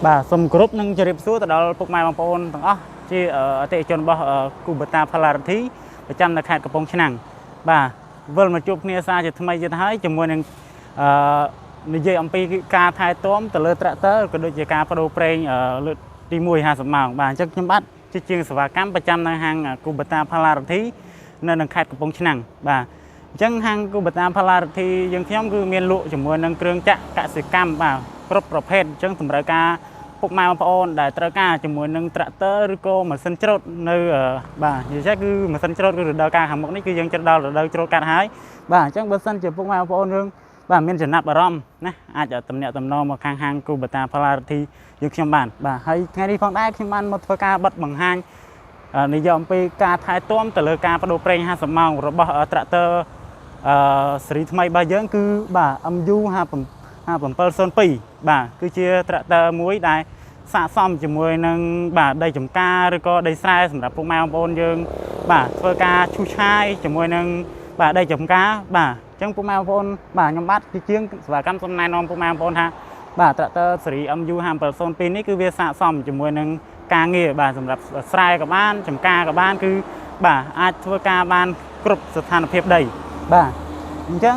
បាទសូមគោរពនឹងជម្រាបសួរទៅដល់ពុកម៉ែបងប្អូនទាំងអស់ជាអតិថិជនរបស់គូបតាផលរទ្ធីប្រចាំនៅខេត្តកំពង់ឆ្នាំងបាទវិលមកជួបគ្នាសារជាថ្មីទៀតហើយជាមួយនឹងនិយាយអំពីការថែទាំទៅលើត្រាក់ទ័រក៏ដូចជាការបដូរប្រេងលើកទី1 50ម៉ោងបាទអញ្ចឹងខ្ញុំបាទជាជាងសេវាកម្មប្រចាំនៅហាងគូបតាផលរទ្ធីនៅខេត្តកំពង់ឆ្នាំងបាទអញ្ចឹងហាងគូបតាផលរទ្ធីយើងខ្ញុំគឺមានលក់ជាមួយនឹងគ្រឿងចក្រកសិកម្មបាទគ្រប់ប្រភេទអញ្ចឹងតម្រូវការពុកម៉ែបងប្អូនដែលត្រូវការជាមួយនឹងត្រាក់ទ័រឬក៏ម៉ាស៊ីនច្រូតនៅបាទនិយាយគឺម៉ាស៊ីនច្រូតគឺរដូវកាលខាងមុខនេះគឺយើងចិត្តដល់រដូវច្រូតកាត់ហើយបាទអញ្ចឹងបើសិនជាពុកម៉ែបងប្អូនយើងបាទមានចំណាប់អារម្មណ៍ណាអាចតំណាក់តំណងមកខាងហាងគូបតាផលរទ្ធីយើងខ្ញុំបានបាទហើយថ្ងៃនេះផងដែរខ្ញុំបានមកធ្វើការបិទបង្ហាញនិយាយអំពីការថែទាំទៅលើការបដូរប្រេង50ម៉ោងរបស់ត្រាក់ទ័រស៊េរីថ្មីរបស់យើងគឺបាទ MU 5702បាទគឺជាត្រាក់ទ័រមួយដែលស័ក្តិសមជាមួយនឹងបាទដីចម្ការឬក៏ដីស្រែសម្រាប់ពុកម៉ែបងប្អូនយើងបាទធ្វើការឈូសឆាយជាមួយនឹងបាទដីចម្ការបាទអញ្ចឹងពុកម៉ែបងប្អូនបាទខ្ញុំបាទជាជាងសេវាកម្មសូមណែនាំពុកម៉ែបងប្អូនថាបាទត្រាក់ទ័រស៊េរី MU 5702នេះគឺវាស័ក្តិសមជាមួយនឹងការងារបាទសម្រាប់ស្រែក៏បានចម្ការក៏បានគឺបាទអាចធ្វើការបានគ្រប់ស្ថានភាពដីបាទអញ្ចឹង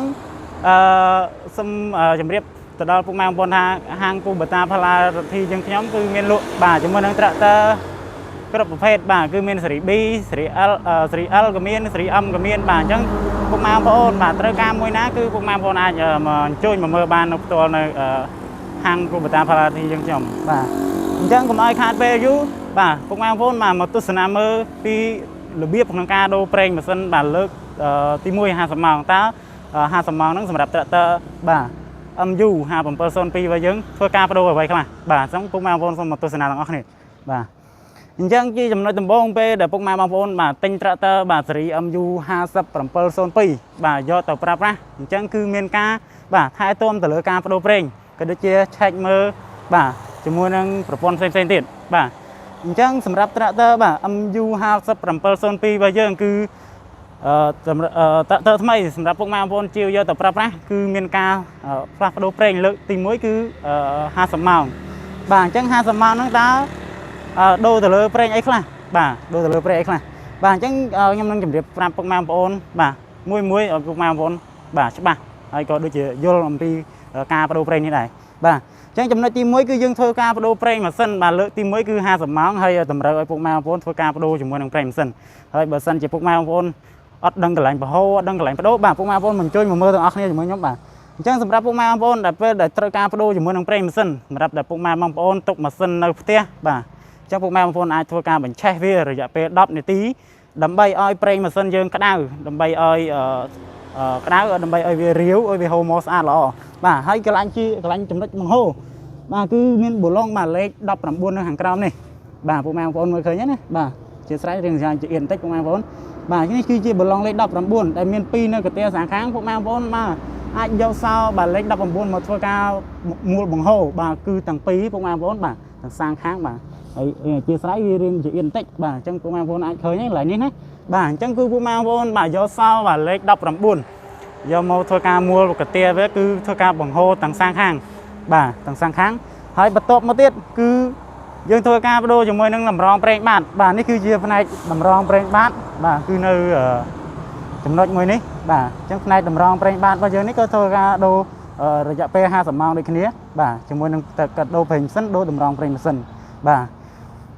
សូមជម្រាបទៅដល់ពុកម៉ែបងប្អូនថាហាងគូបតាផលរទ្ធីយើងខ្ញុំគឺមានលក់បាទជាមួយនឹងត្រាក់ទ័រគ្រប់ប្រភេទបាទគឺមានស៊េរី B ស៊េរី L ស៊េរី L ក៏មានស៊េរី M ក៏មានបាទអញ្ចឹងពុកម៉ែបងប្អូនបាទត្រូវការមួយណាគឺពុកម៉ែបងប្អូនអាចមកអញ្ជើញមកមើលបាននៅផ្ទាល់នៅហាងគូបតាផលរទ្ធីយើងខ្ញុំបាទអញ្ចឹងកុំឲ្យខាតពេលយូរបាទពុកម៉ែបងប្អូនមកទស្សនាមើលពីរបៀបក្នុងការដូរប្រេងម៉ាស៊ីនបាទលើកទី1 50ម៉ោងតើ50ម៉ោងហ្នឹងសម្រាប់ត្រាក់ទ័របាទ MU 5702របស់យើងធ្វើការបដូរអ្វីខ្លះបាទអញ្ចឹងពុកម៉ែបងប្អូនសូមមកទស្សនាទាំងអស់គ្នាបាទអញ្ចឹងជាចំណុចដំបូងពេលដែលពុកម៉ែបងប្អូនបាទទិញត្រាក់ទ័របាទស៊េរី MU 5702បាទយកទៅប្រើប្រាស់អញ្ចឹងគឺមានការបាទថែទាំទៅលើការបដូរប្រេងក៏ដូចជាឆែកមើលបាទជាមួយនឹងប្រព័ន្ធផ្សេងៗទៀតបាទអញ្ចឹងសម្រាប់ត្រាក់ទ័របាទ MU 5702របស់យើងគឺត្រាក់ទ័រថ្មីសម្រាប់ពុកម៉ែបងប្អូនជាវយកទៅប្រើប្រាស់គឺមានការផ្លាស់ប្ដូរប្រេងលើកទី1គឺ50ម៉ោងបាទអញ្ចឹង50ម៉ោងហ្នឹងតើដូរទៅលើប្រេងអីខ្លះបាទដូរទៅលើប្រេងអីខ្លះបាទអញ្ចឹងខ្ញុំនឹងជម្រាបប្រាប់ពុកម៉ែបងប្អូនបាទមួយឲ្យពុកម៉ែបងប្អូនបាទច្បាស់ហើយក៏ដូចជាយល់អំពីការបដូរប្រេងនេះដែរបាទអញ្ចឹងចំណុចទី1គឺយើងធ្វើការបដូរប្រេងម៉ាស៊ីនបាទលើកទី1គឺ50ម៉ោងហើយតម្រូវឲ្យពុកម៉ែបងប្អូនធ្វើការបដូរជាមួយនឹងប្រេងម៉ាស៊ីនហើយបើសិនជាពុកម៉ែបងប្អូនអត់ដឹងកន្លែងបរហូអត់ដឹងកន្លែងបដូរបាទពុកម៉ែបងប្អូនមកជួយមកមើលទាំងអស់គ្នាជាមួយខ្ញុំបាទអញ្ចឹងសម្រាប់ពុកម៉ែបងប្អូនដែលពេលដែលត្រូវការបដូរជាមួយនឹងប្រេងម៉ាស៊ីនសម្រាប់តែពុកម៉ែបងប្អូនទុកម៉ាស៊ីននៅផ្ទះបាទអញ្ចឹងពុកម៉ែបងប្អូនអាចធ្វើការបញ្ឆេះវារយៈពេល10នាទីដើម្បីឲ្យប្រេងម៉ាស៊ីនយើងក្តៅដើម្បីឲ្យក្តៅដើម្បីឲ្យវារាវឲ្យវាហូរមកស្អាតល្អបាទហើយកន្លែងចំណុចបង្ហូរបាទគឺមានប៊ូឡុងបាទលេខ19នៅខាងក្រោមនេះបាទពុកម៉ែបងប្អូនមើលឃើញណាបាទជាស្រ័យរៀងយ៉ាងជាអៀនបន្តិចពុកម៉ែបងប្អូនបាទនេះគឺជាប៊ូឡុងលេខ19ដែលមាន2នៅកាទៀខាងខាងពុកម៉ែបងប្អូនបាទអាចយកសោបាទលេខ19មកធ្វើការមូលបង្ហូរបាទគឺទាំងពីរពុកម៉ែបងប្អូនបាទទាំងសាងខាងបាទហើយជាស្រ័យវារៀងជាអៀនបន្តិចបាទអញ្ចឹងពុកម៉ែបងប្អូនអាចឃើញហ្នឹងកន្លែងនេះណាបាទអញ្ចឹងគឺពុកម៉ែបងប្អូនបាទយកសោបាទលេខ19យកមកធ្វើការមូលកាទៀវាគឺធ្វើការបង្ហូរទាំងសាងខាងបាទទាំងសាងខាងហើយបន្ទាប់មកទៀតគឺយើងធ្វើការបដូរជាមួយនឹងតម្រងប្រេងបាតបាទនេះគឺជាផ្នែកតម្រងប្រេងបាតបាទគឺនៅចំណុចមួយនេះបាទអញ្ចឹងផ្នែកតម្រងប្រេងបាតរបស់យើងនេះក៏ធ្វើការដូររយៈពេល50ម៉ោងដូចគ្នាបាទជាមួយនឹងកាត់ដូរប្រេងម៉ាស៊ីនដូរតម្រងប្រេងម៉ាស៊ីនបាទ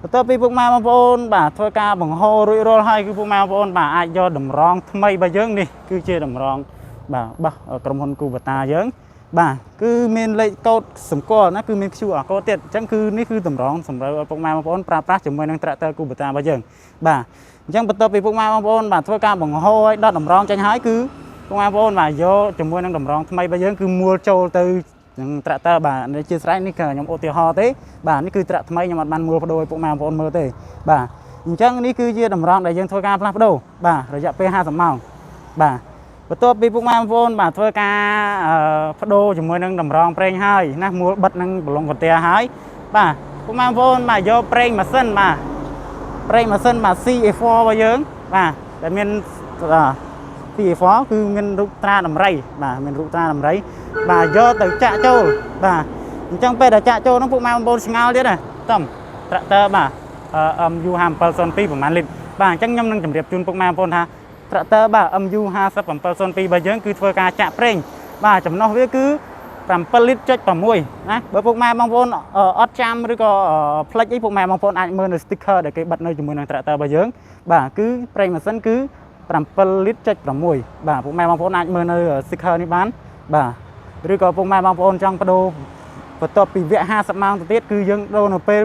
បន្ទាប់ពីពុកម៉ែបងប្អូនបាទធ្វើការបង្ហូររួចរាល់ហើយគឺពុកម៉ែបងប្អូនបាទអាចយកតម្រងថ្មីរបស់យើងនេះគឺជាតម្រងបាទរបស់ក្រុមហ៊ុនគូបតាយើងបាទគឺមានលេខកូដសម្គាល់ណាគឺមាន QR code ទៀតអញ្ចឹងគឺនេះគឺតម្រងសម្រាប់ឲ្យពុកម៉ែបងប្អូនប្រើប្រាស់ជាមួយនឹងត្រាក់ទ័រគូបតារបស់យើងបាទអញ្ចឹងបន្ទាប់ពីពុកម៉ែបងប្អូនបាទធ្វើការបង្ហូរឲ្យដុតតម្រងចេញហើយគឺពុកម៉ែបងប្អូនបាទយកជាមួយនឹងតម្រងថ្មីរបស់យើងគឺមួលចូលទៅនឹងត្រាក់ទ័របាទនេះជាស្រ័យនេះគឺខ្ញុំឧទាហរណ៍ទេបាទនេះគឺត្រាក់ថ្មីខ្ញុំអត់បានមួលបដូរឲ្យពុកម៉ែបងប្អូនមើលទេបាទអញ្ចឹងនេះគឺជាតម្រងដែលយើងធ្វើការផ្លាស់ប្ដូរបាទរយៈពេល50ម៉ោងបាទបន្ទាប់ពីពុកម៉ែបងប្អូនបាទធ្វើការបដូរជាមួយនឹងតម្រងប្រេងហើយណាមួលបិទនឹងបលុងកន្ទះហើយបាទពុកម៉ែបងប្អូនបាទយកប្រេងម៉ាស៊ីនបាទប្រេងម៉ាស៊ីនបាទ CA4 របស់យើងបាទដែលមានCA4 គឺមានរូបត្រាដំរីបាទមានរូបត្រាដំរីបាទយកទៅចាក់ចូលបាទ chẳng bây giờ chạy châu nó phụ mang bồn ngao đấy này tầm tractor bà du ham person pi của màn lip bà chẳng nhâm năng chấm điệp chun phụ mang bồn ha tractor bà du ha sắp person pi bà dưỡng cứ thưa ca chạm preng bà chấm nó với cứ làm pelit cho bằng mùi nè bởi phụ mang bông bồn ót cham rồi có flex ấy phụ mang bông bồn anh mơ sticker để cái bật nơi chấm mùi năng tractor bà dưỡng bà cứ preng mà sân cứ làm pelit cho bằng mùi bà phụ mang bông bồn anh mơ nơi sticker này bán bà rồi có phụ mang bông bồn trong đồ và tập bị vẽ 50 ម៉ោង ទៅទៀត គឺ យើង ដូរ នៅ ពេល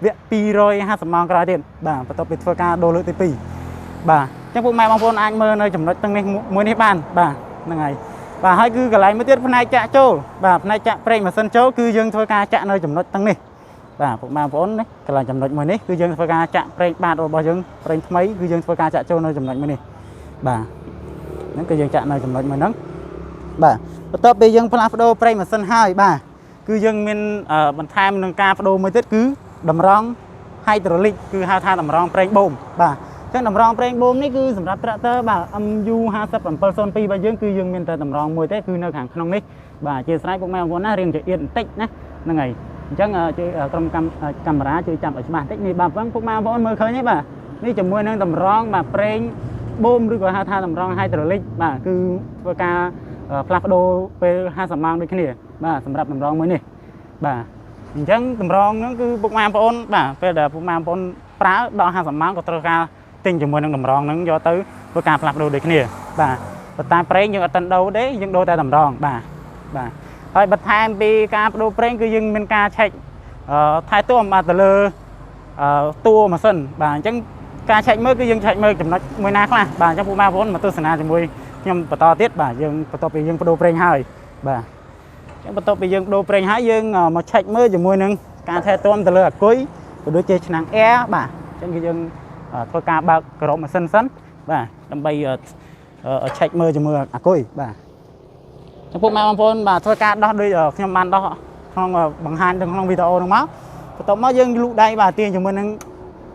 វគ្គ 250 ម៉ោង ក្រោយ ទៀត បាទ បន្ទាប់ ពី ធ្វើ ការ ដូរ លើក ទី 2 បាទ អញ្ចឹង ពុក ម៉ែ បងប្អូន អាច មើល នៅ ចំណុច ទាំង នេះ មួយ នេះ បាន បាទ ហ្នឹង ហើយ បាទ ហើយ គឺ កន្លែង មួយ ទៀត ផ្នែក ចាក់ ចូល បាទ ផ្នែក ចាក់ ប្រេង ម៉ាស៊ីន ចូល គឺ យើង ធ្វើ ការ ចាក់ នៅ ចំណុច ទាំង នេះ បាទ ពុក ម៉ែ បងប្អូន នេះ កន្លែង ចំណុច មួយ នេះ គឺ យើង ធ្វើ ការ ចាក់ ប្រេង បាទ របស់ យើង ប្រេង ថ្មី គឺ យើង ធ្វើ ការ ចាក់ ចូល នៅ ចំណុច មួយ នេះ បាទ ហ្នឹង គឺ យើង ចាក់ នៅ ចំណុច មួយ ហ្នឹង បាទ បន្ទាប់ ពី យើង ផ្លាស់ ប្ដូរ ប្រេង ម៉ាស៊ីន ហើយ បាទ គឺយើងមានបន្ថែមនឹងការបដូរមួយទៀតគឺតម្រង់ hydraulic គឺហៅថាតម្រង់ប្រេងបូមបាទអញ្ចឹងតម្រង់ប្រេងបូមនេះគឺសម្រាប់ tractor បាទ MU 5702របស់យើងគឺយើងមានតែតម្រង់មួយទេគឺនៅខាងក្នុងនេះបាទអធិស្ឋានពុកម៉ែបងប្អូនណារៀងចៀតបន្តិចណាហ្នឹងហើយអញ្ចឹងជួយក្រុមកាមេរ៉ាជួយចាប់ឲ្យច្បាស់បន្តិចនេះបាទពុកម៉ែបងប្អូនមើលឃើញទេបាទនេះជាមួយនឹងតម្រង់បាទប្រេងបូមឬក៏ហៅថាតម្រង់ hydraulic បាទគឺធ្វើការផ្លាស់ប្ដូរពេល50ម៉ោងដូចគ្នាបាទសម្រាប់តម្រង់មួយនេះបាទអញ្ចឹងតម្រង់ហ្នឹងគឺពុកម៉ែបងប្អូនបាទពេលដែលពុកម៉ែបងប្អូនប្រើដល់50ម៉ោងក៏ត្រូវការទិញជាមួយនឹងតម្រង់ហ្នឹងយកទៅធ្វើការផ្លាស់ប្ដូរដូចគ្នាបាទប៉ុន្តែប្រេងយើងអត់ទាន់ដូរទេយើងដូរតែតម្រង់បាទបាទហើយបន្ថែមពីការបដូរប្រេងគឺយើងមានការឆែកថែទាំបាទទៅលើតួម៉ាស៊ីនបាទអញ្ចឹងការឆែកមើលគឺយើងឆែកមើលចំណុចមួយណាខ្លះបាទអញ្ចឹងពុកម៉ែបងប្អូនមកទស្សនាជាមួយខ្ញុំបន្តទៀតបាទយើងបន្ទាប់ពីយើងបដូរប្រេងហើយបាទអញ្ចឹងបន្ទាប់ពីយើងបដូរប្រេងហើយយើងមកឆែកមើលជាមួយនឹងការថែទាំទៅលើអាគុយក៏ដូចជាឆ្នាំង air បាទអញ្ចឹងគឺយើងធ្វើការបើកក្រោមម៉ាស៊ីនសិនបាទដើម្បីឆែកមើលជាមួយអាគុយបាទចំពោះម៉ែបងប្អូនបាទធ្វើការដោះដូចខ្ញុំបានដោះក្នុងបង្ហាញក្នុងវីដេអូហ្នឹងមកបន្ទាប់មកយើងលូកដៃបាទទាញជាមួយនឹង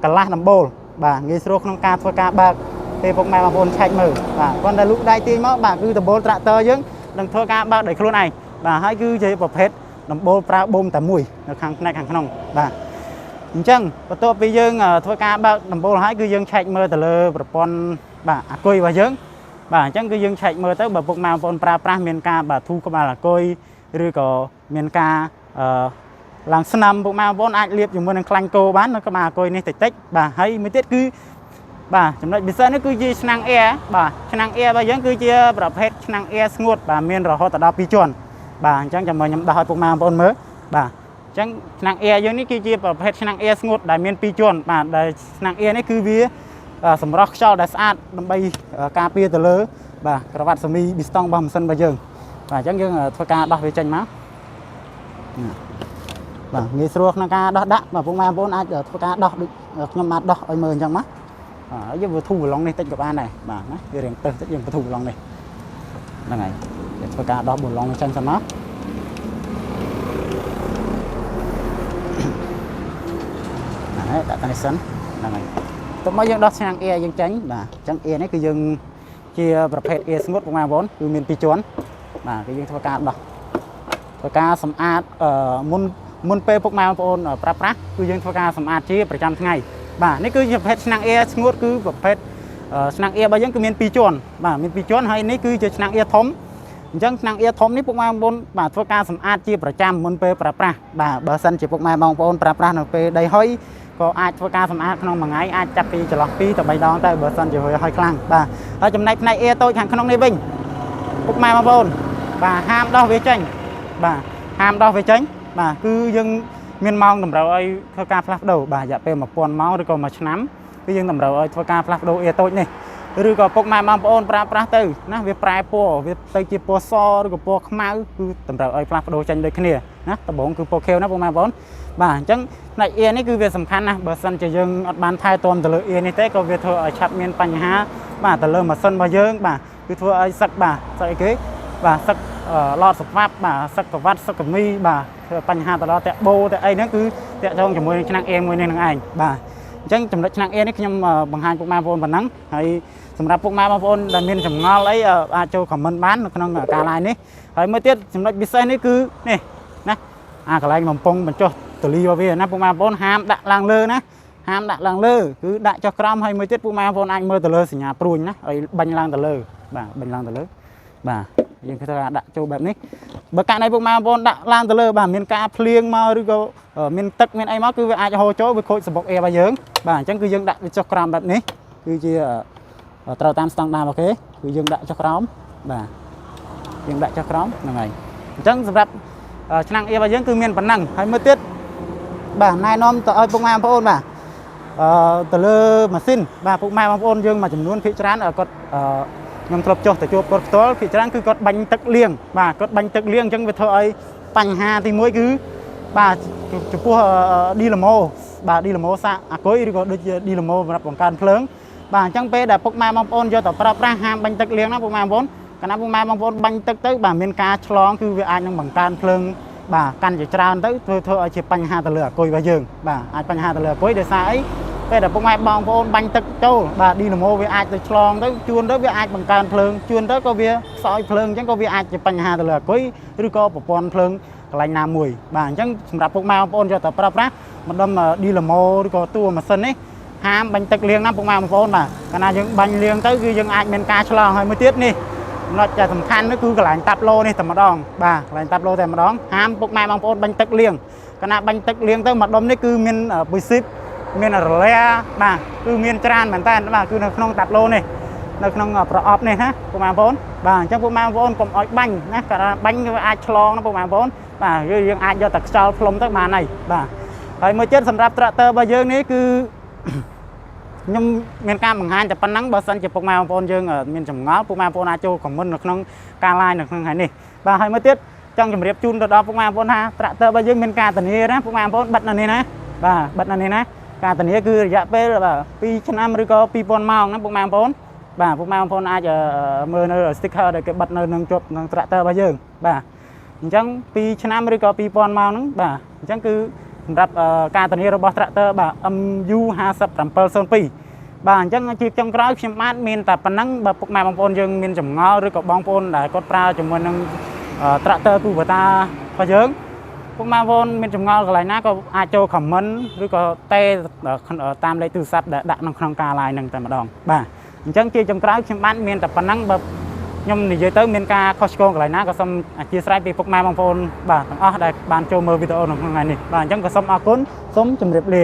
កន្លះដំបូលបាទងាយស្រួលក្នុងការធ្វើការបើកពេលពុកម៉ែបងប្អូនឆែកមើលបាទគ្រាន់តែលូកដៃទាញមកបាទគឺដំបូល tractor យើងនឹងធ្វើការបើកដោយខ្លួនឯងបាទហើយគឺជាប្រភេទដំបូលប្រើបូមតែមួយនៅខាងផ្នែកខាងក្នុងបាទអញ្ចឹងបន្ទាប់ពីយើងធ្វើការបើកដំបូលហើយគឺយើងឆែកមើលទៅលើប្រព័ន្ធបាទអាគុយរបស់យើងបាទអញ្ចឹងគឺយើងឆែកមើលទៅបើពុកម៉ែបងប្អូនប្រើប្រាស់មានការបាទធូរក្បាលអាគុយឬក៏មានការឡើងស្នំពុកម៉ែបងប្អូនអាចលាបជាមួយនឹងខ្លាញ់គោបាននៅក្បាលអាគុយនេះតិចបាទហើយមួយទៀតគឺបាទចំណុចពិសេសនេះគឺជាឆ្នាំង air បាទឆ្នាំង air របស់យើងគឺជាប្រភេទឆ្នាំង air ស្ងួតបាទមានរហូតដល់2ជាន់បាទអញ្ចឹងចាំមើលខ្ញុំដោះឲ្យពុកម៉ែបងប្អូនមើលបាទអញ្ចឹងឆ្នាំង air យើងនេះគឺជាប្រភេទឆ្នាំង air ស្ងួតដែលមាន2ជាន់បាទដែលឆ្នាំង air នេះគឺវាសម្រស់ខ្យល់ដែលស្អាតដើម្បីការពារទៅលើបាទក្រវ៉ាត់សេមីប៊ីស្តុងរបស់ម៉ាស៊ីនរបស់យើងបាទអញ្ចឹងយើងធ្វើការដោះវាចេញមកបាទងាយស្រួលក្នុងការដោះដាក់បាទពុកម៉ែបងប្អូនអាចធ្វើការដោះដូចខ្ញុំបានដោះឲ្យមើលអញ្ចឹងមកយើងវាធូរប្រឡងនេះតិចក៏បានដែរបាទណាវារៀងទៅតិចយើងបធូរប្រឡងនេះហ្នឹងហើយយើងធ្វើការដោះប្រឡងនេះចេញសិនមកហ្នឹងហើយដាក់តានេះសិនហ្នឹងហើយតោះមកយើងដោះឆ្នាំង air យើងចេញបាទអញ្ចឹង air នេះគឺយើងជាប្រភេទ air ស្ងួតពុកម៉ែបងប្អូនគឺមាន2ជាន់បាទគឺយើងធ្វើការដោះធ្វើការសម្អាតមុនពេលពុកម៉ែបងប្អូនប្រើប្រាស់គឺយើងធ្វើការសម្អាតជាប្រចាំថ្ងៃបាទនេះគឺជាប្រភេទឆ្នាំង air ស្ងួតគឺប្រភេទឆ្នាំង air របស់យើងគឺមាន2ជាន់បាទមាន2ជាន់ហើយនេះគឺជាឆ្នាំង air ធំអញ្ចឹងឆ្នាំង air ធំនេះពុកម៉ែបងប្អូនបាទធ្វើការសម្អាតជាប្រចាំមុនពេលប្រើប្រាស់បាទបើសិនជាពុកម៉ែបងប្អូនប្រើប្រាស់នៅពេលដីហុយក៏អាចធ្វើការសម្អាតក្នុងមួយថ្ងៃអាចចាប់ពីចន្លោះ2ទៅ3ដងទៅបើសិនជាហុយខ្លាំងបាទហើយចំណែកផ្នែក air តូចខាងក្នុងនេះវិញពុកម៉ែបងប្អូនបាទហាមដោះវាចេញបាទហាមដោះវាចេញបាទគឺយើងមានម៉ោងតម្រូវឲ្យធ្វើការផ្លាស់ប្ដូរបាទរយៈពេល1000ម៉ោងឬក៏1ឆ្នាំគឺយើងតម្រូវឲ្យធ្វើការផ្លាស់ប្ដូរ air តូចនេះឬក៏ពុកម៉ែបងប្អូនប្រើប្រាស់ទៅណាវាប្រែពណ៌វាទៅជាពណ៌សឬក៏ពណ៌ខ្មៅគឺតម្រូវឲ្យផ្លាស់ប្ដូរចេញដូចគ្នាណាដំបូងគឺពណ៌ខៀវណាពុកម៉ែបងប្អូនបាទអញ្ចឹងផ្នែក air នេះគឺវាសំខាន់ណាស់បើសិនជាយើងអត់បានថែទាំទៅលើ air នេះទេក៏វាធ្វើឲ្យឆាប់មានបញ្ហាបាទទៅលើម៉ាស៊ីនរបស់យើងបាទគឺធ្វើឲ្យសឹកបាទសឹកអីគេបាទសឹកឡតស្វាប់បាទសឹកក្រវ៉ាត់សឹកកាមីបាទបញ្ហាទៅដល់តាក់បូតាក់អីហ្នឹងគឺតាក់ចងជាមួយនឹងឆ្នាំង air មួយនេះនឹងឯងបាទអញ្ចឹងចំណុចឆ្នាំង air នេះខ្ញុំបង្ហាញពុកម៉ែបងប្អូនប៉ុណ្ណឹងហើយសម្រាប់ពុកម៉ែបងប្អូនដែលមានចម្ងល់អីអាចចូល comment បាននៅក្នុងការ live នេះហើយមួយទៀតចំណុចពិសេសនេះគឺនេះណា កន្លែងបំពង់បញ្ចុះទលីរបស់វាណាពុកម៉ែបងប្អូនហាមដាក់ឡើងលើណាហាមដាក់ឡើងលើគឺដាក់ចុះក្រោមហើយមួយទៀតពុកម៉ែបងប្អូនអាចមើលទៅលើសញ្ញាព្រួញណាឲ្យបាញ់ឡើងទៅលើបាទបាញ់ឡើងទៅលើបាទយើងធ្វើការដាក់ចូលបែបនេះបើករណីពុកម៉ែបងប្អូនដាក់ឡើងទៅលើបាទមានការភ្លៀងមកឬក៏មានទឹកមានអីមកគឺវាអាចហូរចូលវាខូចសំបុកអេរបស់យើងបាទអញ្ចឹងគឺយើងដាក់វាចុះក្រោមបែបនេះគឺជាត្រូវតាមស្តង់ដាររបស់គេគឺយើងដាក់ចុះក្រោមបាទយើងដាក់ចុះក្រោមហ្នឹងហើយអញ្ចឹងសម្រាប់ឆ្នាំងអៀបរបស់យើងគឺមានប៉ុណ្ណឹងហើយមួយទៀតបាទណែនាំទៅឲ្យពុកម៉ែបងប្អូនបាទទៅលើម៉ាស៊ីនបាទពុកម៉ែបងប្អូនយើងមួយចំនួនភាគច្រើនគាត់ខ្ញុំធ្លាប់ចុះទៅជួបគាត់ផ្ទាល់ភាគច្រើនគឺគាត់បាញ់ទឹកលាងបាទគាត់បាញ់ទឹកលាងអញ្ចឹងវាធ្វើឲ្យបញ្ហាទី1គឺបាទចំពោះឌីឡាម៉ូបាទឌីឡាម៉ូសាកអាគុយឬក៏ដូចជាឌីឡាម៉ូសម្រាប់បង្កើនភ្លើងបាទអញ្ចឹងពេលដែលពុកម៉ែបងប្អូនយកទៅប្រើប្រាស់ហាមបាញ់ទឹកលាងណាពុកម៉ែបងប្អូនកាលណាពុកម៉ែបងប្អូនបាញ់ទឹកទៅបាទមានការឆ្លងគឺវាអាចនឹងបង្កើនភ្លើងបាទកាន់ជាច្រើនទៅធ្វើឲ្យជាបញ្ហាទៅលើអាគុយរបស់យើងបាទអាចបញ្ហាទៅលើអាគុយដោយសារអីពេលដែលពុកម៉ែបងប្អូនបាញ់ទឹកចូលបាទឌីណាម៉ូវាអាចទៅឆ្លងទៅជួនទៅវាអាចបង្កើនភ្លើងជួនទៅក៏វាខ្សោយភ្លើងអញ្ចឹងក៏វាអាចជាបញ្ហាទៅលើអាគុយឬក៏ប្រព័ន្ធភ្លើងកន្លែងណាមួយបាទអញ្ចឹងសម្រាប់ពុកម៉ែបងប្អូនយកទៅប្រើប្រាស់ម្ដុំឌីឡាម៉ូឬក៏តួម៉ាស៊ីននេះហាមបាញ់ទឹកលាងណាពុកម៉ែបងប្អូនបាទកាលណាយើងបាញ់លាងទៅគឺយើងអាចមានការឆ្លងហើយមួយទៀតនេះចំណុចដែលសំខាន់នោះគឺកន្លែងតាប់ឡូនេះតែម្ដងបាទកន្លែងតាប់ឡូតែម្ដងហាមពុកម៉ែបងប្អូនបាញ់ទឹកលាងកាលណាបាញ់ទឹកលាងទៅម្ដុំនេះគឺមានពុយស៊ីបមានរលាបាទគឺមានច្រើនមែនតើបាទគឺនៅក្នុងតាប់ឡូនេះនៅក្នុងប្រអប់នេះណាពុកម៉ែបងប្អូនបាទអញ្ចឹងពុកម៉ែបងប្អូនកុំឲ្យបាញ់ណាកាលណាបាញ់វាអាចឆ្លងណាពុកម៉ែបងប្អូនបាទយើងអាចយកតែខ្យល់ផ្លុំទៅបានហើយបាទហើយមួយទៀតសម្រាប់ត្រាក់ទ័ររបស់យើងនេះគឺខ្ញុំមានការបង្ហាញតែប៉ុណ្ណឹងបើសិនជាពុកម៉ែបងប្អូនយើងមានចម្ងល់ពុកម៉ែបងប្អូនអាចចូលខមមិននៅក្នុងការ live នៅក្នុងថ្ងៃនេះបាទហើយមួយទៀតចង់ជម្រាបជូនទៅដល់ពុកម៉ែបងប្អូនថាត្រាក់ទ័ររបស់យើងមានការធានាណាពុកម៉ែបងប្អូនបិទនៅនេះណាបាទបិទនៅនេះណាការធានាគឺរយៈពេលបាទ2ឆ្នាំឬក៏2000ម៉ោងណាពុកម៉ែបងប្អូនបាទពុកម៉ែបងប្អូនអាចមើលនៅ sticker ដែលគេបិទនៅនឹងជាប់នឹងត្រាក់ទ័ររបស់យើងបាទអញ្ចឹង2ឆ្នាំឬក៏2000ម៉ោងហ្នឹងបាទអញ្ចឹងគឺសម្រាប់ការធានារបស់ត្រាក់ទ័របាទ MU 5702បាទអញ្ចឹងជាចុងក្រោយខ្ញុំបាទមានតែប៉ុណ្ណឹងបើពុកម៉ែបងប្អូនយើងមានចម្ងល់ឬក៏បងប្អូនដែលគាត់ប្រើជាមួយនឹងត្រាក់ទ័រ Kubota របស់យើងពុកម៉ែបងប្អូនមានចម្ងល់កន្លែងណាក៏អាចចូល comment ឬក៏តេតាមលេខទូរស័ព្ទដែលដាក់នៅក្នុងការ live ហ្នឹងតែម្ដងបាទអញ្ចឹងជាចុងក្រោយខ្ញុំបាទមានតែប៉ុណ្ណឹងបើខ្ញុំនិយាយទៅមានការខុសឆ្គងកន្លែងណាក៏សូមអធិស្ឋានពីពុកម៉ែបងប្អូនបាទទាំងអស់ដែលបានចូលមើលវីដេអូនៅក្នុងថ្ងៃនេះបាទអញ្ចឹងក៏សូមអរគុណសូមជម្រាបលា